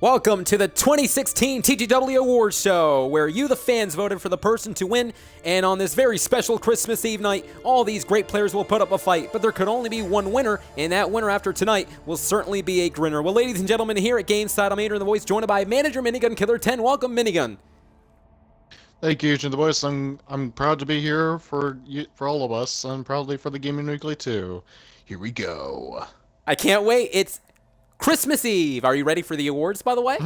Welcome to the 2016 TGW Awards Show, where you, the fans, voted for the person to win. And on this very special Christmas Eve night, all these great players will put up a fight. But there could only be one winner, and that winner after tonight will certainly be a grinner. Well, ladies and gentlemen, here at GameSide, I'm AdrianTheVoice, joined by Manager Minigun Killer 10. Welcome, Minigun. Thank you, AdrianTheVoice. I'm proud to be here for all of us, and probably for the Gaming Weekly too. Here we go. I can't wait. It's Christmas Eve. Are you ready for the awards, by the way?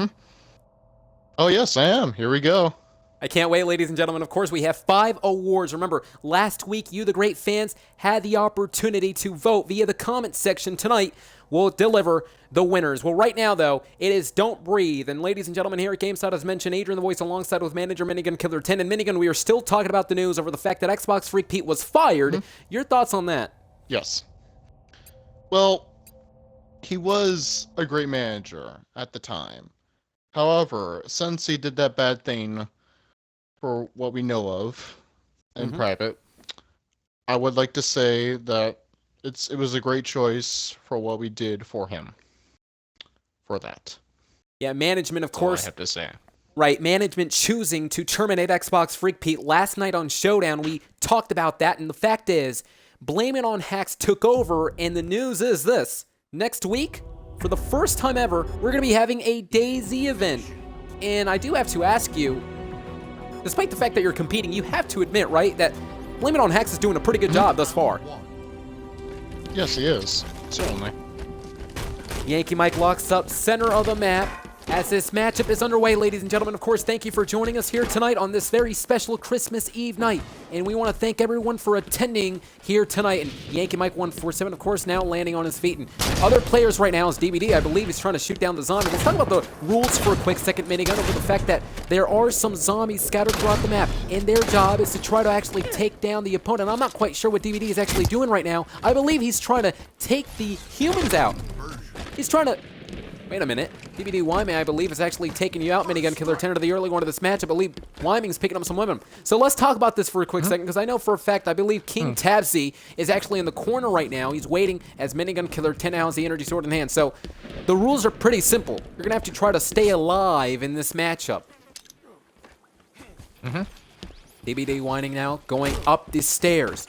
Oh, yes, I am. Here we go. I can't wait, ladies and gentlemen. Of course, we have 5 awards. Remember, last week, you, the great fans, had the opportunity to vote via the comments section. Tonight, we'll deliver the winners. Well, right now, though, it is Don't Breathe. And ladies and gentlemen, here at GameSide, as mentioned, AdrianTheVoice alongside with Manager Minigun Killer 10. And Minigun, we are still talking about the news over the fact that Xbox Freak Pete was fired. Your thoughts on that? Yes. Well, he was a great manager at the time. However, since he did that bad thing for what we know of in private, I would like to say that it was a great choice for what we did for him. For that. Yeah, management, of That's course. all I have to say. Right, management choosing to terminate Xbox Freak Pete. Last night on Showdown, we talked about that, and the fact is, Blame It on Hacks took over, and the news is this. Next week, for the first time ever, we're going to be having a DayZ event. And I do have to ask you, despite the fact that you're competing, you have to admit, right, that Blame It on Hacks is doing a pretty good job thus far. Yes, he is. Certainly. Yankee Mike locks up center of the map as this matchup is underway, ladies and gentlemen. Of course, thank you for joining us here tonight on this very special Christmas Eve night. And we want to thank everyone for attending here tonight. And Yankee Mike 147, of course, now landing on his feet. And other players right now is DBD. I believe he's trying to shoot down the zombie. Let's talk about the rules for a quick second, Minigun, over the fact that there are some zombies scattered throughout the map. And their job is to try to actually take down the opponent. I'm not quite sure what DBD is actually doing right now. I believe he's trying to take the humans out. He's trying to... Wait a minute. DBD Wyming, I believe, is actually taking you out, Minigun Killer 10, to the early one of this match. I believe Wyming's picking up some women. So let's talk about this for a quick second, because I know for a fact, I believe King Tabsy is actually in the corner right now. He's waiting as Minigun Killer 10 now has the energy sword in hand. So the rules are pretty simple. You're going to have to try to stay alive in this matchup. DBD Wyming now going up the stairs.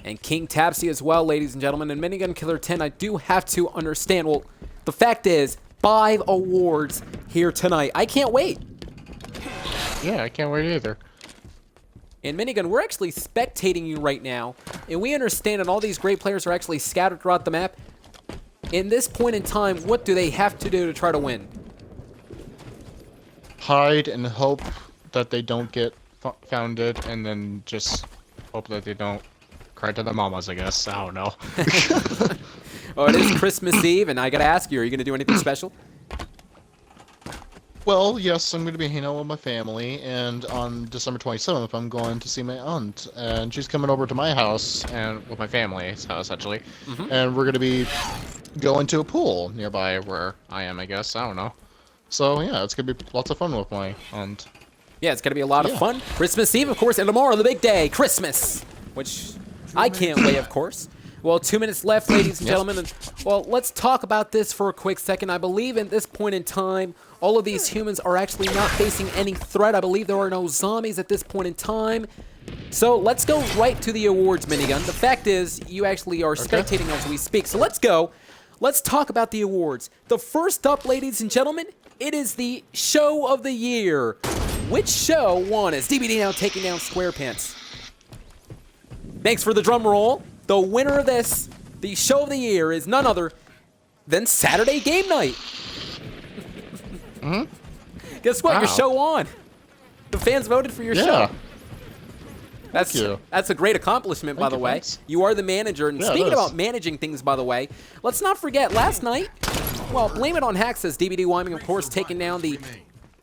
And King Tabsy as well, ladies and gentlemen. And Minigun Killer 10, I do have to understand, well, the fact is, 5 awards here tonight. I can't wait. Yeah, I can't wait either. And Minigun, we're actually spectating you right now, and we understand that all these great players are actually scattered throughout the map. In this point in time, what do they have to do to try to win? Hide and hope that they don't get founded, and then just hope that they don't cry to their mamas, I guess. I don't know. Oh, it is Christmas Eve, and I gotta ask you, are you gonna do anything special? Well, yes, I'm going to be hanging out with my family, and on December 27th, I'm going to see my aunt, and she's coming over to my house, and with my family's house, actually, and we're going to be going to a pool nearby where I am, I guess. I don't know. So, yeah, it's going to be lots of fun with my aunt. Yeah, it's gonna be a lot of fun. Christmas Eve, of course, and tomorrow, the big day, Christmas, which I can't wait, of course. Well, 2 minutes left, ladies and gentlemen. And, well, let's talk about this for a quick second. I believe at this point in time, all of these humans are actually not facing any threat. I believe there are no zombies at this point in time. So let's go right to the awards, Minigun. The fact is, you actually are spectating as we speak. So let's go. Let's talk about the awards. The first up, ladies and gentlemen, it is the Show of the Year. Which show won as DBD now taking down SquarePants? Thanks for the drum roll. The winner of this, the Show of the Year, is none other than Saturday Game Night. Guess what? Your show won. The fans voted for your show. That's a great accomplishment, by the way. Thanks. You are the manager. And speaking about managing things, by the way, let's not forget last night, well, Blame It on Hacks says DBD Wyming, of course, taking down the,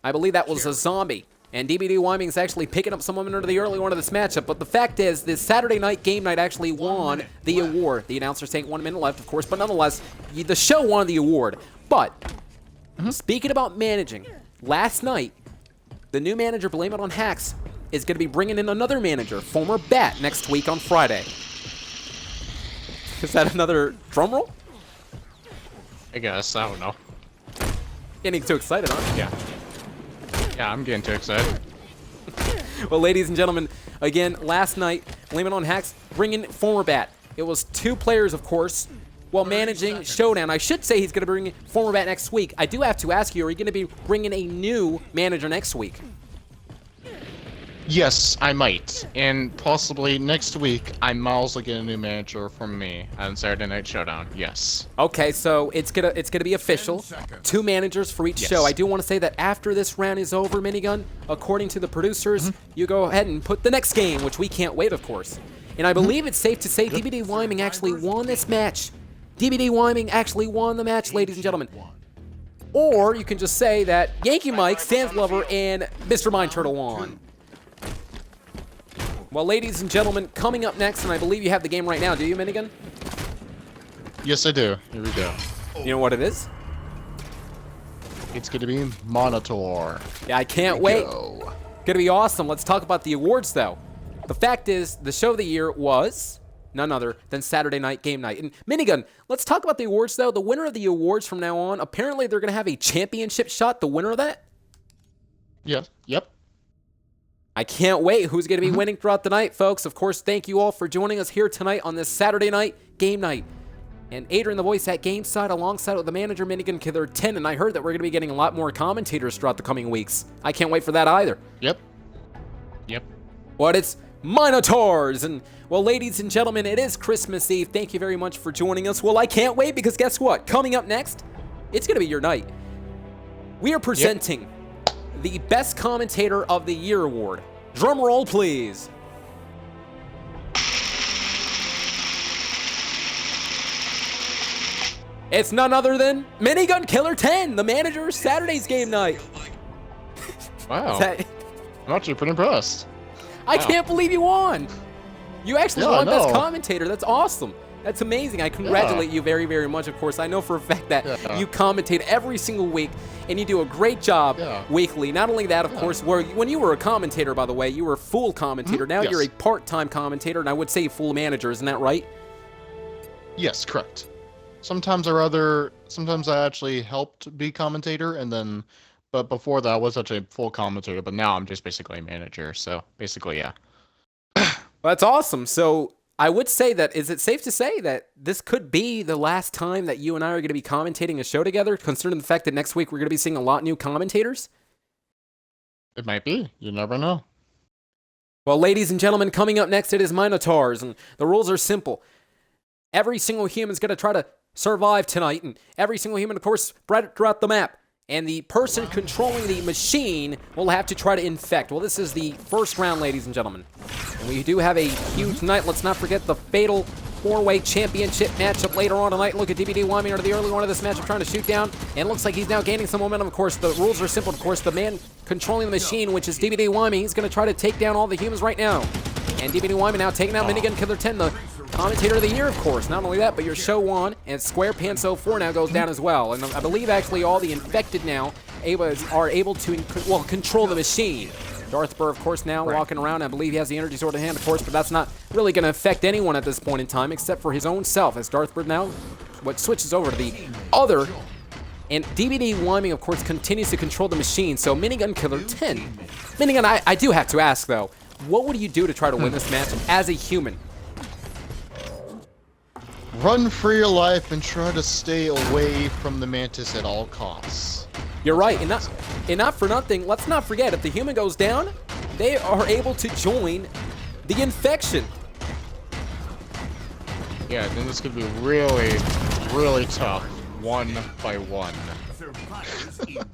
I believe that was a zombie. And DBD Wyming is actually picking up some women into the early one of this matchup. But the fact is, this Saturday night game night actually won the award. The announcer saying 1 minute left, of course. But nonetheless, the show won the award. But speaking about managing, last night, the new manager, Blame It on Hacks, is going to be bringing in another manager, former Bat, next week on Friday. Is that another drum roll? I guess. I don't know. Getting too excited, huh? Yeah. Yeah, I'm getting too excited. Well, ladies and gentlemen, again, last night, Blame It on Hacks bringing former Bat. It was 2 players, of course, while managing Showdown. I should say he's going to bring former Bat next week. I do have to ask you, are you going to be bringing a new manager next week? Yes, I might. And possibly next week, I might also get a new manager from me on Saturday Night Showdown. Yes. Okay, so it's gonna be official. 2 managers for each show. I do want to say that after this round is over, Minigun, according to the producers, you go ahead and put the next game, which we can't wait, of course. And I believe it's safe to say DBD Wyming actually won this match. DBD Wyming actually won the match, ladies and gentlemen. Or you can just say that Yankee Mike, Sans Lover, and Mr. Mind Turtle won. Well, ladies and gentlemen, coming up next, and I believe you have the game right now, do you, Minigun? Yes, I do. Here we go. You know what it is? It's going to be Monitor. Yeah, I can't wait. Gonna be awesome. Let's talk about the awards, though. The fact is, the show of the year was none other than Saturday Night Game Night. And Minigun, let's talk about the awards, though. The winner of the awards from now on, apparently they're going to have a championship shot, the winner of that? Yep. Yep. I can't wait. Who's going to be winning throughout the night, folks? Of course, thank you all for joining us here tonight on this Saturday Night Game Night. And Adrian the Voice at Game Side alongside with the manager, Minigun Killer 10. And I heard that we're going to be getting a lot more commentators throughout the coming weeks. I can't wait for that either. Yep. Yep. But it's Minotaurs. And, well, ladies and gentlemen, it is Christmas Eve. Thank you very much for joining us. Well, I can't wait because guess what? Coming up next, it's going to be your night. We are presenting the Best Commentator of the Year award. Drum roll, please. It's none other than Minigun Killer 10, the manager of Saturday's Game Night. Wow. I'm actually pretty impressed. I can't believe you won. You actually won I know. Best Commentator. That's awesome. That's amazing. I congratulate you very, very much, of course. I know for a fact that you commentate every single week, and you do a great job weekly. Not only that, of course, when you were a commentator, by the way, you were a full commentator. Now you're a part-time commentator, and I would say full manager. Isn't that right? Yes, correct. Sometimes I actually helped be commentator, and then, but before that I was actually a full commentator, but now I'm just basically a manager, so basically, yeah. Well, that's awesome. So I would say that, is it safe to say that this could be the last time that you and I are going to be commentating a show together, considering the fact that next week we're going to be seeing a lot new commentators? It might be. You never know. Well, ladies and gentlemen, coming up next, it is Minotaurs, and the rules are simple. Every single human's going to try to survive tonight, and every single human, of course, spread throughout the map. And the person controlling the machine will have to try to infect. Well, this is the first round, ladies and gentlemen. And we do have a huge night. Let's not forget the fatal 4-way championship matchup later on tonight. Look at DBD Wyming under the early one of this matchup trying to shoot down. And it looks like he's now gaining some momentum. Of course, the rules are simple. Of course, the man controlling the machine, which is DBD Wyming, he's going to try to take down all the humans right now. And DBD Wyming now taking out Minigun Killer 10, the commentator of the year, of course. Not only that, but your show won, and Square Pants 04 now goes down as well. And I believe actually all the infected now are able to control the machine. Darth Burr, of course, now walking around. I believe he has the energy sword in hand, of course, but that's not really going to affect anyone at this point in time except for his own self, as Darth Burr now switches over to the other. And DBD Wyming, of course, continues to control the machine. So Minigun Killer 10. Minigun, I do have to ask, though, what would you do to try to win this match as a human? Run for your life and try to stay away from the mantis at all costs. You're right, and not for nothing, let's not forget, if the human goes down, they are able to join the infection. Yeah, then this could be really, really tough, one by one.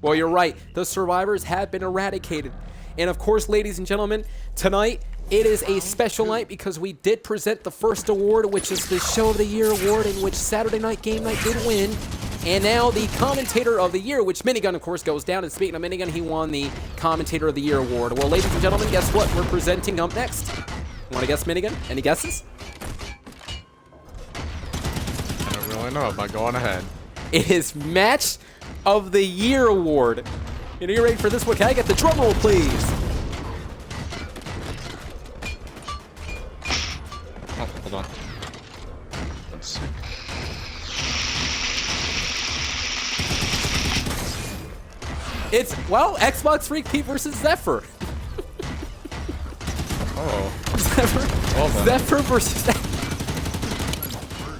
Well, you're right, the survivors have been eradicated. And of course, ladies and gentlemen, tonight, it is a special night because we did present the first award, which is the Show of the Year award, in which Saturday Night Game Night did win. And now the Commentator of the Year, which Minigun, of course, goes down. And speaking of Minigun, he won the Commentator of the Year award. Well, ladies and gentlemen, guess what? We're presenting up next. Want to guess, Minigun? Any guesses? I don't really know, but go on ahead. It is Match of the Year award. And are you ready for this one? Can I get the drum roll, please? Oh, hold on. Let's see. It's, well, Xbox Freak Pete versus Zephyr. Oh. Zephyr, Well then. Zephyr versus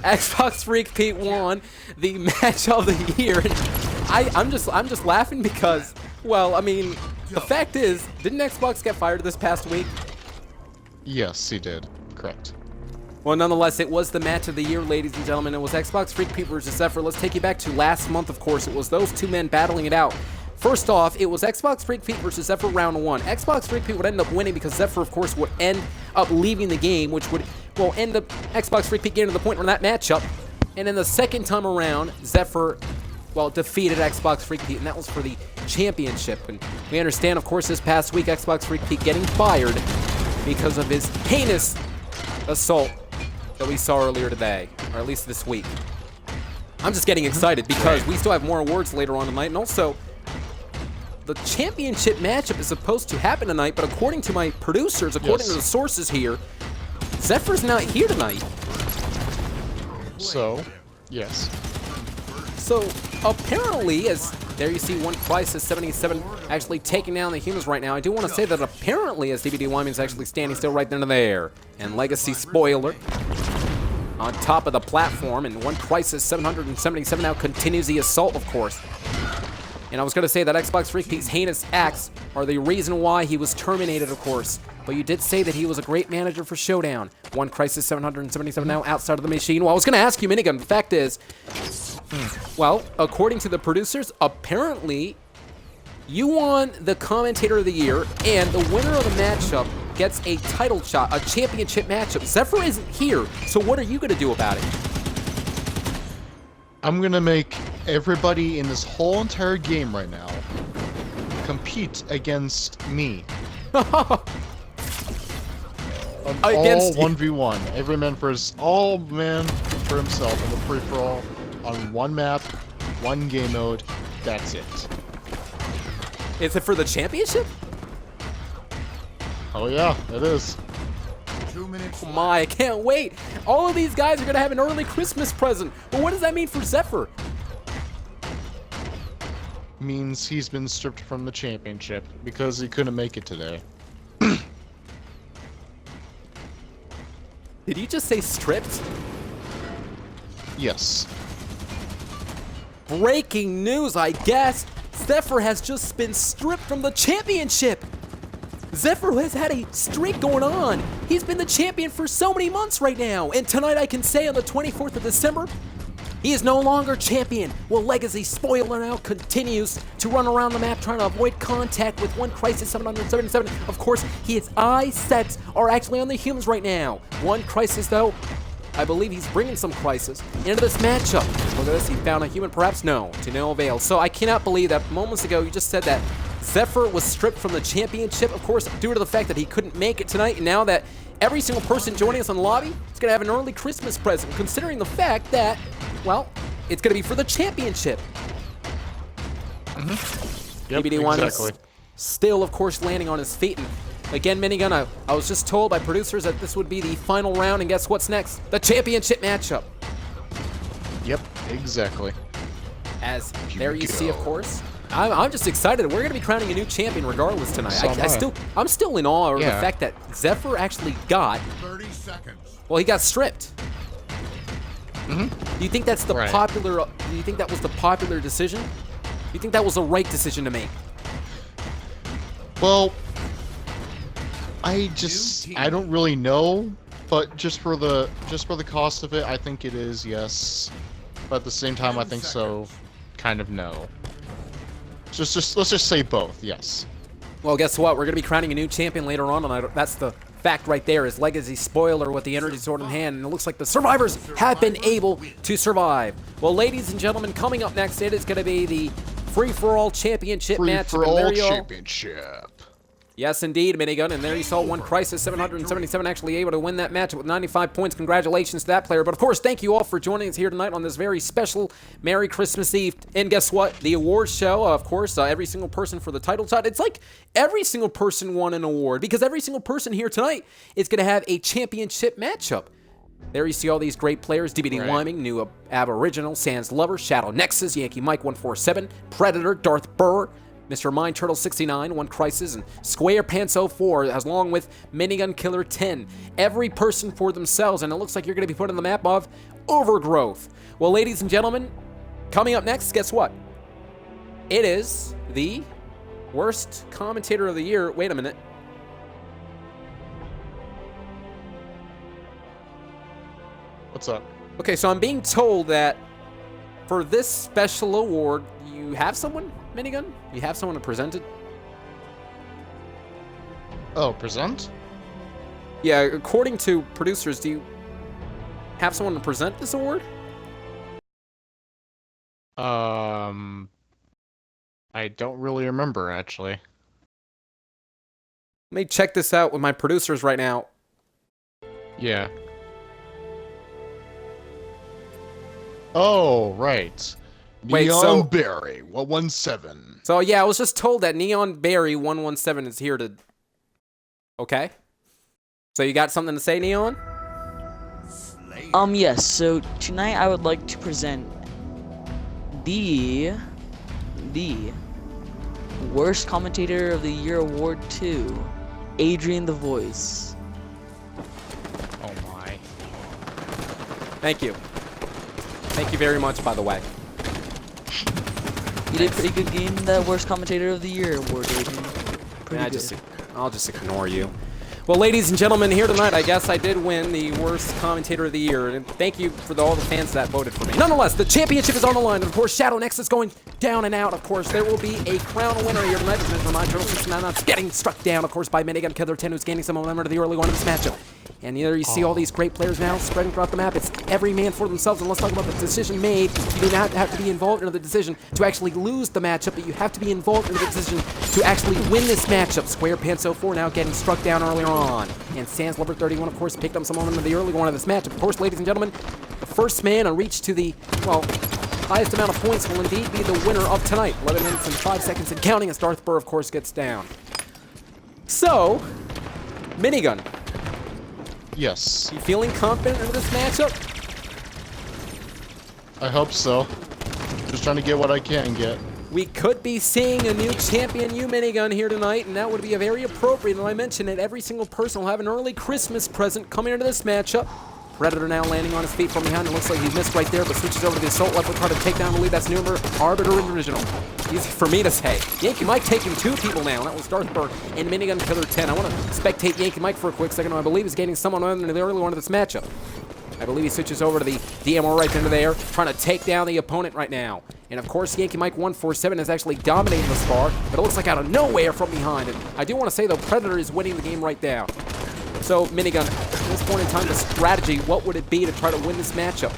Xbox Freak Pete won the match of the year. And I'm just laughing because, well, I mean, the fact is, didn't Xbox get fired this past week? Yes, he did. Correct. Well, nonetheless, it was the match of the year, ladies and gentlemen. It was Xbox Freak Pete versus Zephyr. Let's take you back to last month, of course. It was those two men battling it out. First off, it was Xbox Freak Pete versus Zephyr round 1. Xbox Freak Pete would end up winning because Zephyr, of course, would end up leaving the game, which would, well, end up Xbox Freak Pete getting to the point where that matchup. And then the second time around, Zephyr, well, defeated Xbox Freak Pete, and that was for the championship. And we understand, of course, this past week, Xbox Freak Pete getting fired because of his heinous assault that we saw earlier today, or at least this week. I'm just getting excited because we still have more awards later on tonight, and also the championship matchup is supposed to happen tonight, but according to my producers, according to the sources here, Zephyr's not here tonight. So, yes. So apparently, as there you see one Crisis 77 actually taking down the humans right now, I do want to say that apparently as DVD Wyman's actually standing still right then and there, and Legacy Spoiler on top of the platform, and one Crisis 777 now continues the assault, of course. And I was going to say that Xbox Freak Pete's heinous acts are the reason why he was terminated, of course. But you did say that he was a great manager for Showdown. One Crisis 777 now outside of the machine. Well, I was going to ask you, Minigun, the fact is, well, according to the producers, apparently you won the Commentator of the Year, and the winner of the matchup gets a title shot, a championship matchup. Zephyr isn't here, so what are you going to do about it? I'm gonna make everybody in this whole entire game right now compete against me. Against all 1v1. Every man for his, all man for himself in the free-for-all on one map, one game mode. That's it. Is it for the championship? Oh yeah, it is. 2 minutes. Oh my, I can't wait. All of these guys are going to have an early Christmas present. But what does that mean for Zephyr? Means he's been stripped from the championship because he couldn't make it today. Did you just say stripped? Yes. Breaking news, I guess. Zephyr has just been stripped from the championship. Zephyr has had a streak going on. He's been the champion for so many months right now. And tonight I can say on the 24th of December, he is no longer champion. Well, Legacy Spoiler now continues to run around the map trying to avoid contact with one Crisis 777. Of course, his eye sets are actually on the humans right now. One Crisis, though, I believe he's bringing some Crisis into this matchup. Look at this, he found a human, perhaps? No, to no avail. So I cannot believe that moments ago you just said that Zephyr was stripped from the championship, of course, due to the fact that he couldn't make it tonight, and now that every single person joining us on the lobby is going to have an early Christmas present, considering the fact that, well, it's going to be for the championship. Yep, BBD1 exactly. is still, of course, landing on his feet. And again, Minigun, I was just told by producers that this would be the final round, and guess what's next? The championship matchup. Yep, exactly. As Here there we you see, of go. course. I'm just excited. We're going to be crowning a new champion regardless tonight. So am I. I'm still in awe of the Yeah. fact that Zephyr actually got, 30 seconds. well, he got stripped. Do you think that's the Right. popular? Do you think that was the popular decision? Do you think that was the right decision to make? Well, I don't really know, but just for the cost of it, I think it is, yes. But at the same time, I think so, kind of no. Just let's just say both, yes. Well, guess what? We're going to be crowning a new champion later on tonight. That's the fact right there, is Legacy Spoiler with the energy sword in hand, and it looks like the survivors have been able to survive. Well, ladies and gentlemen, coming up next, it is going to be the free-for-all championship match. Free-for-all championship. Yes, indeed, Minigun, and there you saw one Crisis 777 actually able to win that match with 95 points. Congratulations to that player. But, of course, thank you all for joining us here tonight on this very special Merry Christmas Eve. And guess what? The awards show, of course, every single person for the title shot. It's like every single person won an award because every single person here tonight is going to have a championship matchup. There you see all these great players. DBD Right. Wyming, New Aboriginal, Sans Lover, Shadow Nexus, Yankee Mike 147, Predator, Darth Burr, Mr. Mind Turtle 69, One Crisis, and Square Pants 04, along with Minigun Killer 10. Every person for themselves, and it looks like you're going to be put on the map of Overgrowth. Well, ladies and gentlemen, coming up next, guess what? It is the worst commentator of the year. Wait a minute. What's up? Okay, so I'm being told that for this special award, you have someone, Minigun? You have someone to present it? Oh, present? Yeah, according to producers, do you have someone to present this award? I don't really remember, actually. Let me check this out with my producers right now. Yeah. Oh, right. Wait, Neon so- Berry, 117. So yeah, I was just told that Neon Berry 117 is here to... Okay. So you got something to say, Neon? Yes, so tonight I would like to present the worst commentator of the year award to AdrianTheVoice. Oh my. Thank you. Thank you very much, by the way. You did a pretty good game, that worst commentator of the year award, Adrian. Pretty Yeah, good. I'll just ignore you. Well, ladies and gentlemen, here tonight, I guess I did win the worst commentator of the year, and thank you for all the fans that voted for me. Nonetheless, the championship is on the line, and of course, Shadow Nexus going down and out. Of course, there will be a crown winner here tonight. Mr. Mind Turtle 69 that's getting struck down, of course, by Minigun Killer 10, who's gaining some momentum to the early one of this matchup. And here you see all these great players now spreading throughout the map. It's every man for themselves, and let's talk about the decision made. You do not have to be involved in the decision to actually lose the matchup, but you have to be involved in the decision to actually win this matchup. Square Pants 04 now getting struck down earlier on. And Sans Lover 31, of course, picked up some momentum in the early one of this matchup. Of course, ladies and gentlemen, the first man to reach to the, well, highest amount of points will indeed be the winner of tonight. 11 minutes and 5 seconds and counting as Darth Burr, of course, gets down. So, Minigun, Yes, you feeling confident in this matchup? I hope so. Just trying to get what I can get. We could be seeing a new champion U Minigun here tonight, and that would be a very appropriate. And I mentioned it, every single person will have an early Christmas present coming into this matchup. Predator now landing on his feet from behind. It looks like he missed right there, but switches over to the Assault Rifle, trying to take down the lead. That's Number Arbiter and Original. Easy for me to say. Yankee Mike taking two people now. That was Darth Burr and Minigun Killer 10. I want to spectate Yankee Mike for a quick second. I believe he's gaining someone other than the early one of this matchup. I believe he switches over to the DMR right into there, trying to take down the opponent right now. And of course, Yankee Mike 147 is actually dominating this far, but it looks like out of nowhere from behind. And I do want to say, though, Predator is winning the game right now. So, Minigun, at this point in time, the strategy, what would it be to try to win this matchup?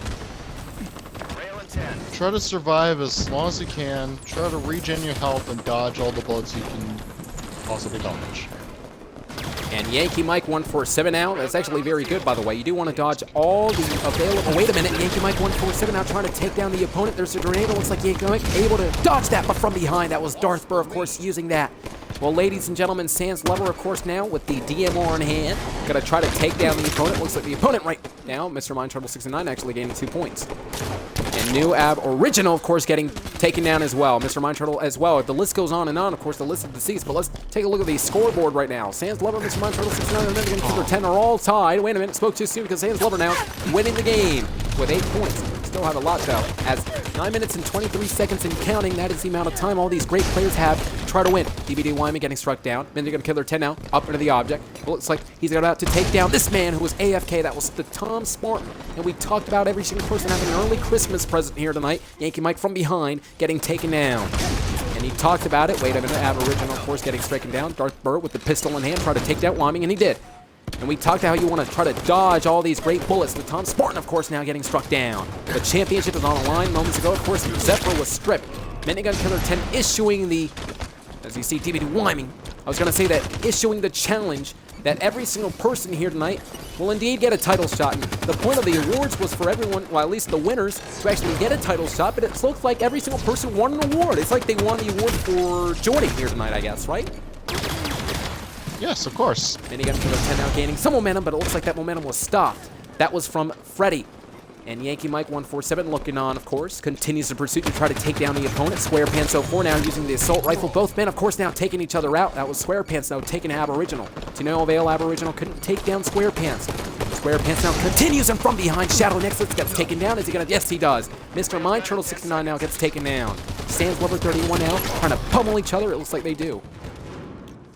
Try to survive as long as you can. Try to regen your health and dodge all the bullets you can possibly dodge. And Yankee Mike 147 now. That's actually very good, by the way. You do want to dodge all the available... Wait a minute. Yankee Mike 147 now trying to take down the opponent. There's a grenade. It looks like Yankee Mike able to dodge that, but from behind. That was Darth Burr, of course, using that. Well, ladies and gentlemen, Sans Lover, of course, now with the DMR in hand. Going to try to take down the opponent. Looks like the opponent right now, Mr. Mind Turtle 69, actually gaining 2 points. And New Ab Original, of course, getting taken down as well. Mr. Mind Turtle as well. The list goes on and on, of course, the list of deceased. But let's take a look at the scoreboard right now. Sans Lover, Mr. Mind Turtle 69, and Minigun Killer 10 are all tied. Wait a minute, spoke too soon because Sans Lover now winning the game with 8 points. Still have a lot, though, as 9 minutes and 23 seconds and counting. That is the amount of time all these great players have to try to win. DBD Wyman getting struck down. Minigun Killer 10 now, up into the object. It looks like he's about to take down this man who was AFK. That was the Tom Spartan. And we talked about every single person having an early Christmas present here tonight. Yankee Mike from behind getting taken down. And he talked about it. Wait a minute, Aboriginal, of course, getting stricken down. Darth Burr with the pistol in hand, try to take down Wyman, and he did. And we talked about how you want to try to dodge all these great bullets. The Tom Spartan, of course, now getting struck down. The championship is on the line moments ago. Of course, Zephyr was stripped. Minigun Killer 10 issuing the, as you see, DBD Wyman. I was going to say that issuing the challenge that every single person here tonight will indeed get a title shot. And the point of the awards was for everyone, well, at least the winners, to actually get a title shot. But it looks like every single person won an award. It's like they won the award for joining here tonight, I guess, right? Yes, of course. Minigun Killer 10 now gaining some momentum, but it looks like that momentum was stopped. That was from Freddy. And Yankee Mike 147 looking on, of course, continues the pursuit to try to take down the opponent. SquarePants 04 now using the assault rifle. Both men, of course, now taking each other out. That was SquarePants now taking Aboriginal. To no avail, Aboriginal couldn't take down SquarePants. SquarePants now continues, and from behind, Shadow Nexus gets taken down. Is he gonna? Yes, he does. Mr. Mind Turtle 69 now gets taken down. Sans Lover 31 now trying to pummel each other. It looks like they do.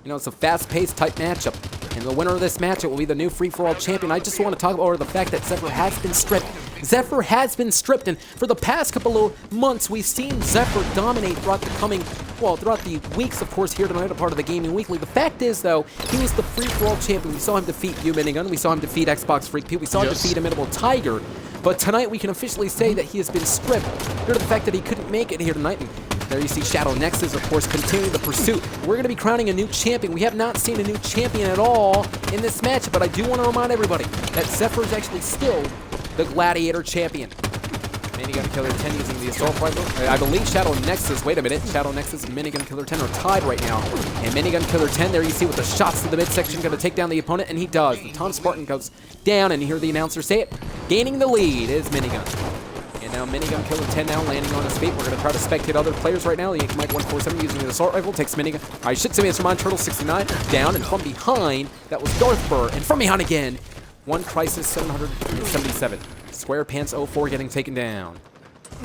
You know, it's a fast-paced type matchup. And the winner of this matchup will be the new free-for-all champion. I just want to talk about the fact that Zephyr has been stripped. Zephyr has been stripped, and for the past couple of months, we've seen Zephyr dominate throughout the weeks, of course, here tonight, a part of the Gaming Weekly. The fact is, though, he was the free-for-all champion. We saw him defeat You Minigun. We saw him defeat Xbox Freak Pete. We saw him defeat Imitable Tiger. But tonight, we can officially say that he has been stripped due to the fact that he couldn't make it here tonight. And there you see Shadow Nexus, of course, continuing the pursuit. We're going to be crowning a new champion. We have not seen a new champion at all in this match, but I do want to remind everybody that Zephyr is actually still the Gladiator champion. Minigun Killer 10 using the assault rifle. I believe Shadow Nexus, wait a minute, Shadow Nexus and Minigun Killer 10 are tied right now. And Minigun Killer 10, there you see with the shots to the midsection, going to take down the opponent, and he does. The Tom Spartan goes down, and you hear the announcer say it. Gaining the lead is Minigun. And now Minigun Killer 10 now landing on his feet. We're going to try to spectate other players right now. Yankee Mike 147 using the assault rifle takes Minigun. I should say Mr. Mind Turtle 69 down, and from behind, that was Darth Burr. And from behind again, one Crisis 777. SquarePants 04 getting taken down.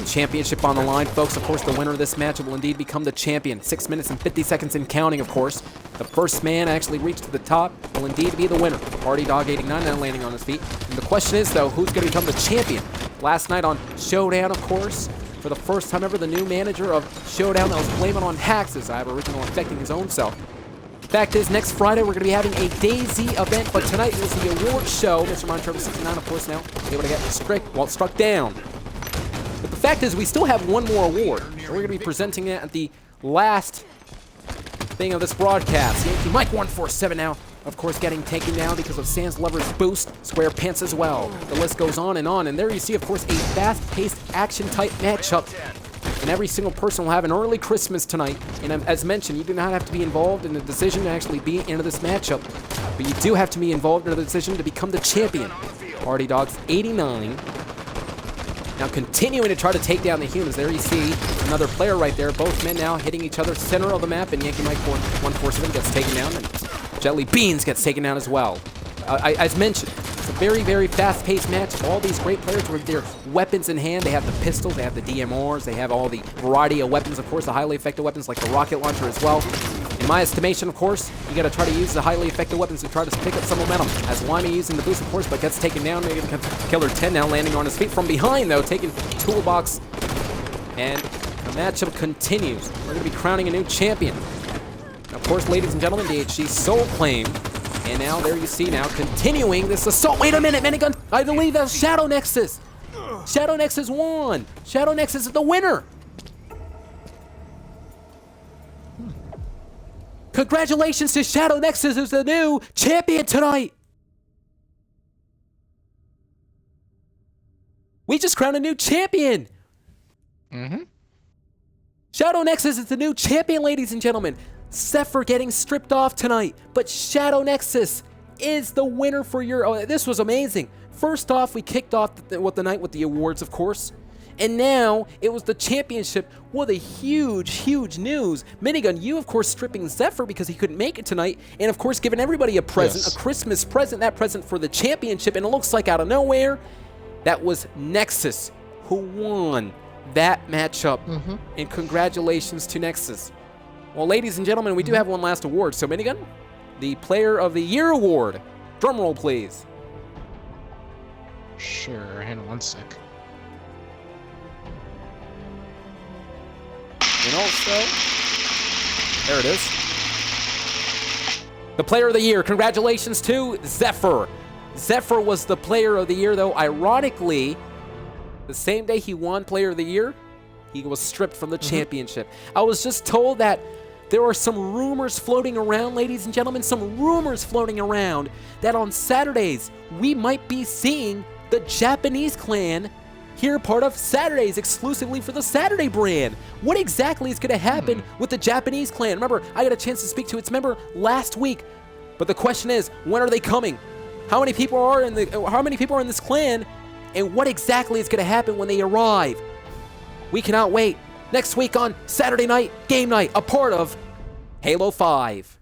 Championship on the line, folks. Of course, the winner of this match will indeed become the champion. 6 minutes and 50 seconds in counting, of course. The first man actually reached to the top will indeed be the winner. Party Dog 89 now landing on his feet. And the question is, though, who's going to become the champion? Last night on Showdown, of course, for the first time ever, the new manager of Showdown that was blaming on hacks as Aboriginal infecting his own self. Fact is, next Friday, we're going to be having a DayZ event, but tonight was the award show. Mr. Mind Turtle 69, of course, now able to get struck down. But the fact is, we still have one more award. So we're going to be presenting it at the last thing of this broadcast. Yankee Mike 147 now, of course, getting taken down because of Sans Lover's boost. SquarePants as well. The list goes on. And there you see, of course, a fast-paced action-type matchup. And every single person will have an early Christmas tonight. And as mentioned, you do not have to be involved in the decision to actually be into this matchup. But you do have to be involved in the decision to become the champion. Party Dogs 89. Now continuing to try to take down the humans. There you see another player right there. Both men now hitting each other center of the map. And Yankee Mike 147 gets taken down. And Jelly Beans gets taken down as well. As mentioned, it's a very, very fast-paced match. All these great players with their weapons in hand. They have the pistols, they have the DMRs, they have all the variety of weapons, of course, the highly effective weapons like the rocket launcher as well. In my estimation, of course, you got to try to use the highly effective weapons to try to pick up some momentum. As Wyman using the boost, of course, but gets taken down. Maybe Killer 10 now landing on his feet from behind, though, taking Toolbox. And the matchup continues. We're going to be crowning a new champion. And of course, ladies and gentlemen, DHG Soul Claim. And now, there you see now, continuing this assault. Wait a minute, Minigun. I believe that's Shadow Nexus. Shadow Nexus won. Shadow Nexus is the winner. Congratulations to Shadow Nexus as the new champion tonight. We just crowned a new champion. Shadow Nexus is the new champion, ladies and gentlemen. Zephyr getting stripped off tonight, but Shadow Nexus is the winner for your... Oh, this was amazing. First off, we kicked off the night with the awards, of course. And now, it was the championship. What a huge, huge news. Minigun, you, of course, stripping Zephyr because he couldn't make it tonight. And, of course, giving everybody a present, a Christmas present, that present for the championship. And it looks like out of nowhere, that was Nexus who won that matchup. And congratulations to Nexus. Well, ladies and gentlemen, we do have one last award. So, Minigun, the Player of the Year award. Drum roll, please. Sure, hang on one sec. And also, there it is. The Player of the Year. Congratulations to Zephyr. Zephyr was the Player of the Year, though. Ironically, the same day he won Player of the Year, he was stripped from the championship. I was just told that there are some rumors floating around, ladies and gentlemen, some rumors floating around that on Saturdays, we might be seeing the Japanese clan here, part of Saturdays exclusively for the Saturday brand. What exactly is going to happen with the Japanese clan? Remember, I got a chance to speak to its member last week, but the question is, when are they coming? How many people are in this clan? and what exactly is going to happen when they arrive. We cannot wait. Next week on Saturday Night Game Night, a part of Halo 5.